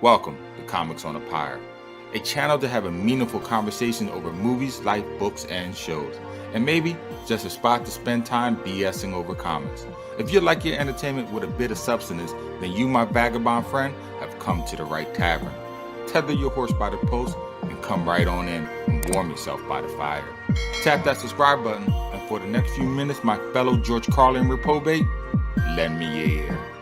Welcome to Comics on a Pyre, a channel to have a meaningful conversation over movies, life, books, and shows, and maybe just a spot to spend time BSing over comics. If you like your entertainment with a bit of substance, then you, my vagabond friend, have come to the right tavern. Tether your horse by the post and come right on in and warm yourself by the fire. Tap that subscribe button, and for the next few minutes, my fellow George Carlin reprobate, lend me your ear.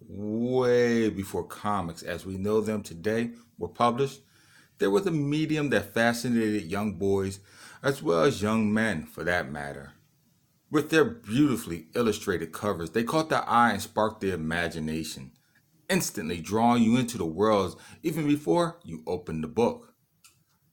Way before comics as we know them today were published, there was a medium that fascinated young boys as well as young men for that matter. With their beautifully illustrated covers, they caught the eye and sparked the imagination, instantly drawing you into the worlds even before you opened the book.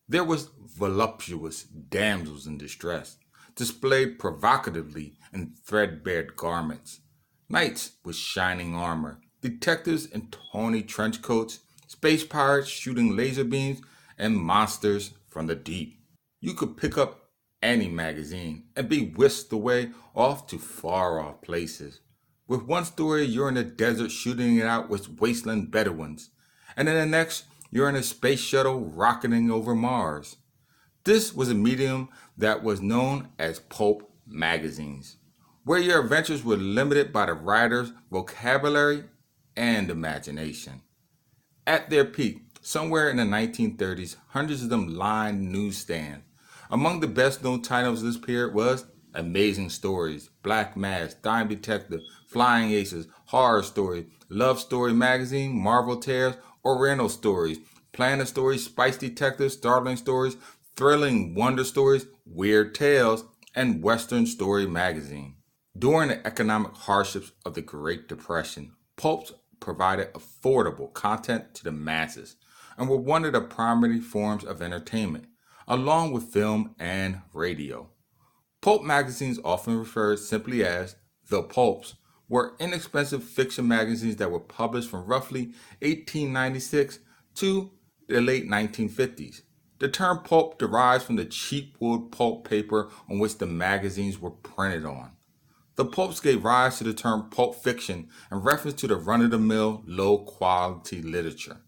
There was voluptuous damsels in distress, displayed provocatively in threadbare garments, knights with shining armor, detectives in tawny trench coats, space pirates shooting laser beams, and monsters from the deep. You could pick up any magazine and be whisked away off to far off places. With one story, you're in the desert shooting it out with wasteland Bedouins, and in the next, you're in a space shuttle rocketing over Mars. This was a medium that was known as pulp magazines, where your adventures were limited by the writer's vocabulary and imagination. At their peak, somewhere in the 1930s, hundreds of them lined newsstands. Among the best known titles of this period was Amazing Stories, Black Mass, Dime Detective, Flying Aces, Horror Stories, Love Story Magazine, Marvel Tales, Oriental Stories, Planet Stories, Spice Detective, Startling Stories, Thrilling Wonder Stories, Weird Tales, and Western Story Magazine. During the economic hardships of the Great Depression, pulps provided affordable content to the masses and were one of the primary forms of entertainment, along with film and radio. Pulp magazines, often referred simply as the pulps, were inexpensive fiction magazines that were published from roughly 1896 to the late 1950s. The term pulp derives from the cheap wood pulp paper on which the magazines were printed on. The pulps gave rise to the term pulp fiction in reference to the run-of-the-mill, low-quality literature.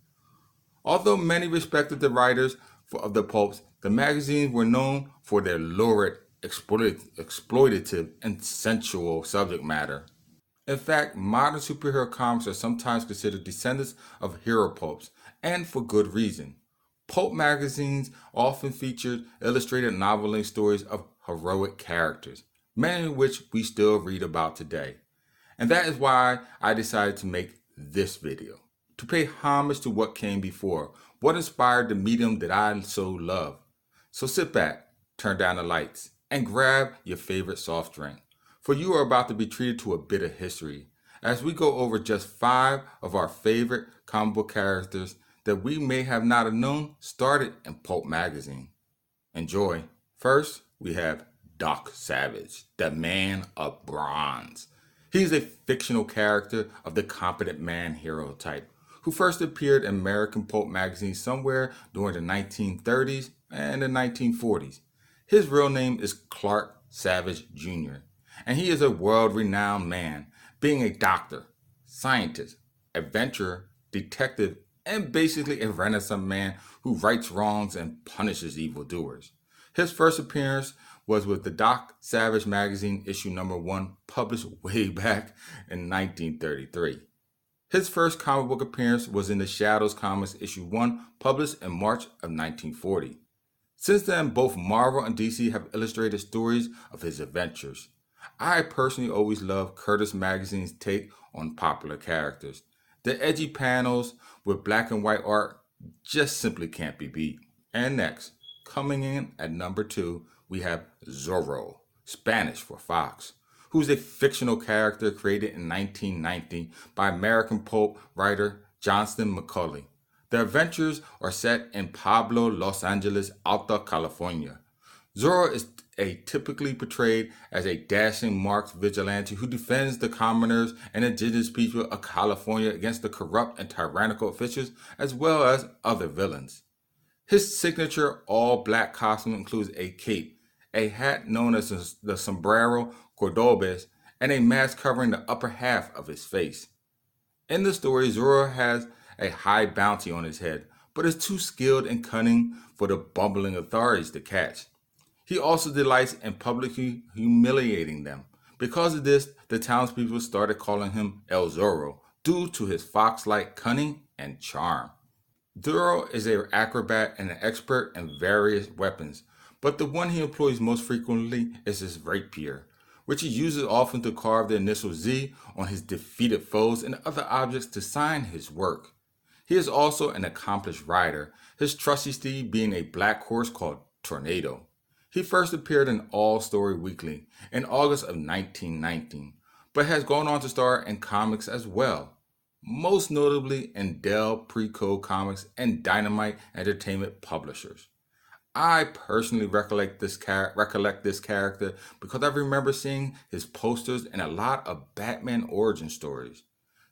Although many respected the writers of the pulps, the magazines were known for their lurid, exploitative, and sensual subject matter. In fact, modern superhero comics are sometimes considered descendants of hero pulps, and for good reason. Pulp magazines often featured illustrated novel-length stories of heroic characters, many of which we still read about today. And that is why I decided to make this video, to pay homage to what came before, what inspired the medium that I so love. So sit back, turn down the lights, and grab your favorite soft drink, for you are about to be treated to a bit of history as we go over just 5 of our favorite comic book characters that we may have not have known started in Pulp magazine. Enjoy. First, we have Doc Savage, the Man of Bronze. He's a fictional character of the competent man hero type, who first appeared in American pulp magazines somewhere during the 1930s and the 1940s. His real name is Clark Savage Jr., and he is a world-renowned man, being a doctor, scientist, adventurer, detective, and basically a Renaissance man who rights wrongs and punishes evildoers. His first appearance was with the Doc Savage magazine issue number 1, published way back in 1933. His first comic book appearance was in the Shadows Comics issue 1, published in March of 1940. Since then, both Marvel and DC have illustrated stories of his adventures. I personally always love Curtis Magazine's take on popular characters. The edgy panels with black and white art just simply can't be beat. And next, coming in at number 2, we have Zorro, Spanish for Fox, who's a fictional character created in 1990 by American pulp writer Johnston McCulley. The adventures are set in Pablo, Los Angeles, Alta California. Zorro is typically portrayed as a dashing marked vigilante who defends the commoners and indigenous people of California against the corrupt and tyrannical officials as well as other villains. His signature all black costume includes a cape, a hat known as the sombrero cordobes, and a mask covering the upper half of his face. In the story, Zorro has a high bounty on his head, but is too skilled and cunning for the bumbling authorities to catch. He also delights in publicly humiliating them. Because of this, the townspeople started calling him El Zorro due to his fox-like cunning and charm. Zorro is an acrobat and an expert in various weapons, but the one he employs most frequently is his rapier, which he uses often to carve the initial Z on his defeated foes and other objects to sign his work. He is also an accomplished rider, his trusty steed being a black horse called Tornado. He first appeared in All Story Weekly in August of 1919, but has gone on to star in comics as well, most notably in Dell Pre-Code Comics and Dynamite Entertainment Publishers. I personally recollect this character because I remember seeing his posters in a lot of Batman origin stories.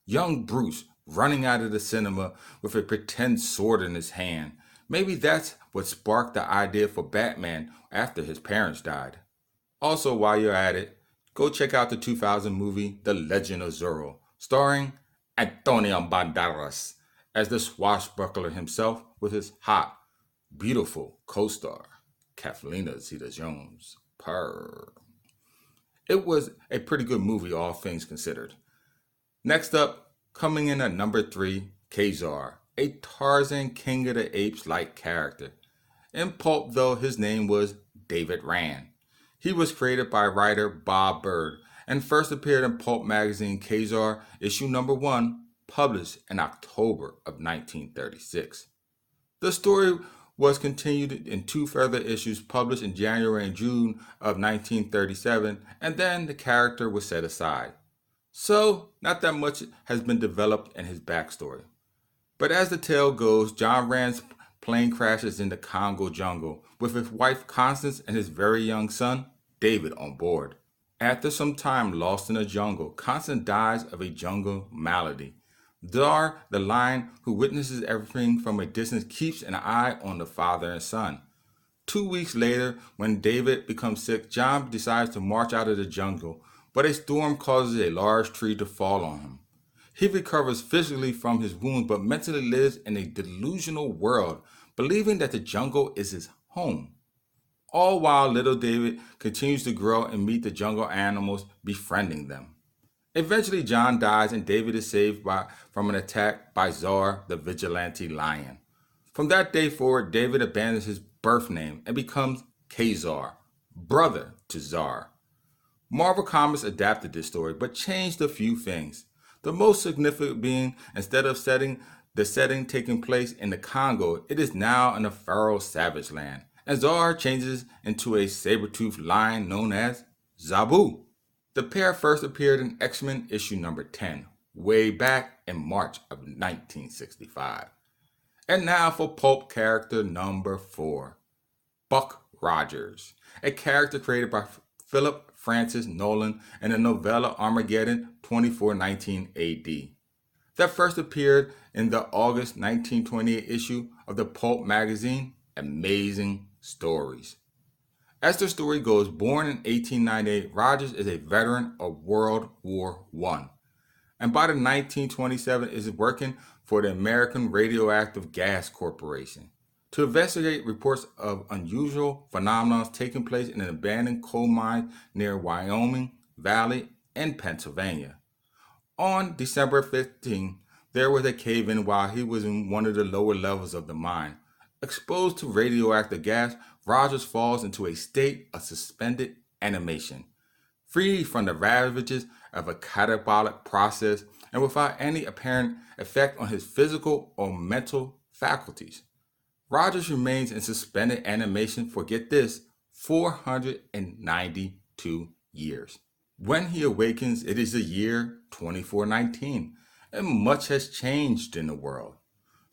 Young Bruce running out of the cinema with a pretend sword in his hand. Maybe that's what sparked the idea for Batman after his parents died. Also, while you're at it, go check out the 2000 movie The Legend of Zorro, starring Antonio Banderas as the swashbuckler himself with his hot, beautiful co-star, Kathleen Zeta-Jones. Purr. It was a pretty good movie, all things considered. Next up, coming in at number 3, Kaz-ar, a Tarzan King of the Apes-like character. In Pulp, though, his name was David Rand. He was created by writer Bob Bird and first appeared in Pulp magazine Kazaar, issue number 1, published in October of 1936. The story was continued in 2 further issues published in January and June of 1937, and then the character was set aside. So, not that much has been developed in his backstory. But as the tale goes, John Rand's plane crashes in the Congo jungle with his wife Constance and his very young son, David, on board. After some time lost in the jungle, Constance dies of a jungle malady. Dar, the lion who witnesses everything from a distance, keeps an eye on the father and son. 2 weeks later, when David becomes sick, John decides to march out of the jungle, but a storm causes a large tree to fall on him. He recovers physically from his wounds, but mentally lives in a delusional world, believing that the jungle is his home. All while little David continues to grow and meet the jungle animals, befriending them. Eventually, John dies and David is saved from an attack by Zar, the vigilante lion. From that day forward, David abandons his birth name and becomes Kaz-ar, brother to Zar. Marvel Comics adapted this story but changed a few things. The most significant being, instead of the setting taking place in the Congo, it is now in the Pharaoh savage land, and Zar changes into a saber-toothed lion known as Zabu. The pair first appeared in X-Men issue number 10, way back in March of 1965. And now for Pulp character number 4, Buck Rogers, a character created by Philip Francis Nolan in the novella Armageddon 2419 AD. That first appeared in the August 1928 issue of the Pulp magazine, Amazing Stories. As the story goes, born in 1898, Rogers is a veteran of World War I, and by the 1927 is working for the American Radioactive Gas Corporation to investigate reports of unusual phenomena taking place in an abandoned coal mine near Wyoming Valley in Pennsylvania. On December 15, there was a cave-in while he was in one of the lower levels of the mine. Exposed to radioactive gas, Rogers falls into a state of suspended animation, free from the ravages of a catabolic process and without any apparent effect on his physical or mental faculties. Rogers remains in suspended animation for, get this, 492 years. When he awakens, it is the year 2419, and much has changed in the world.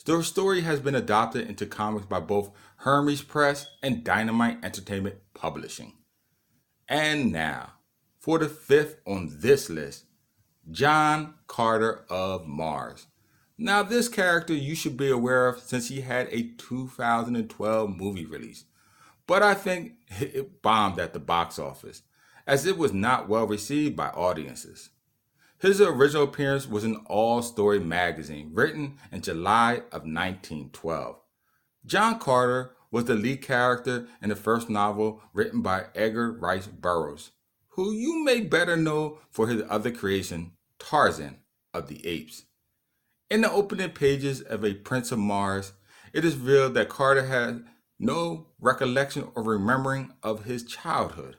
The story has been adopted into comics by both Hermes Press and Dynamite Entertainment Publishing. And now, for the fifth on this list, John Carter of Mars. Now, this character you should be aware of since he had a 2012 movie release. But I think it bombed at the box office, as it was not well received by audiences. His original appearance was in All Story magazine, written in July of 1912. John Carter was the lead character in the first novel written by Edgar Rice Burroughs, who you may better know for his other creation, Tarzan of the Apes. In the opening pages of A Prince of Mars, it is revealed that Carter had no recollection or remembering of his childhood,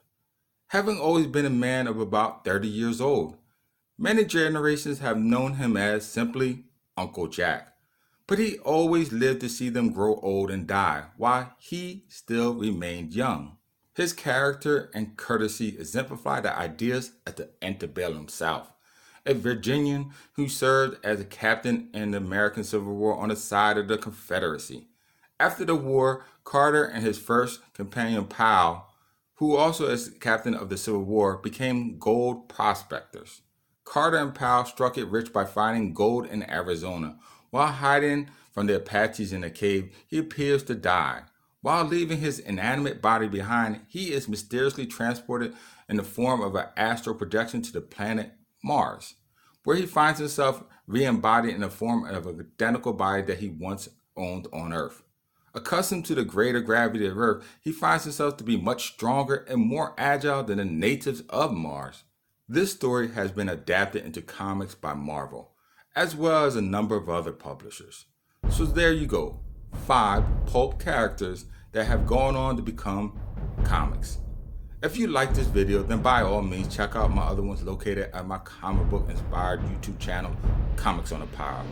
having always been a man of about 30 years old. Many generations have known him as simply Uncle Jack, but he always lived to see them grow old and die, while he still remained young. His character and courtesy exemplify the ideas of the antebellum South, a Virginian who served as a captain in the American Civil War on the side of the Confederacy. After the war, Carter and his first companion Powell, who also as captain of the Civil War, became gold prospectors. Carter and Powell struck it rich by finding gold in Arizona. While hiding from the Apaches in a cave, he appears to die. While leaving his inanimate body behind, he is mysteriously transported in the form of an astral projection to the planet Mars, where he finds himself re-embodied in the form of an identical body that he once owned on Earth. Accustomed to the greater gravity of Earth, he finds himself to be much stronger and more agile than the natives of Mars. This story has been adapted into comics by Marvel, as well as a number of other publishers. So there you go, 5 pulp characters that have gone on to become comics. If you like this video, then by all means check out my other ones located at my comic book inspired YouTube channel, Comics on the Power.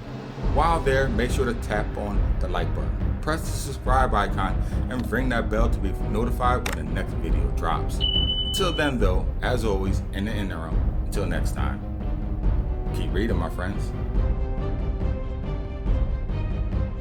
While there, make sure to tap on the like button, press the subscribe icon, and ring that bell to be notified when the next video drops. Until then though, as always, in the interim, until next time, keep reading my friends.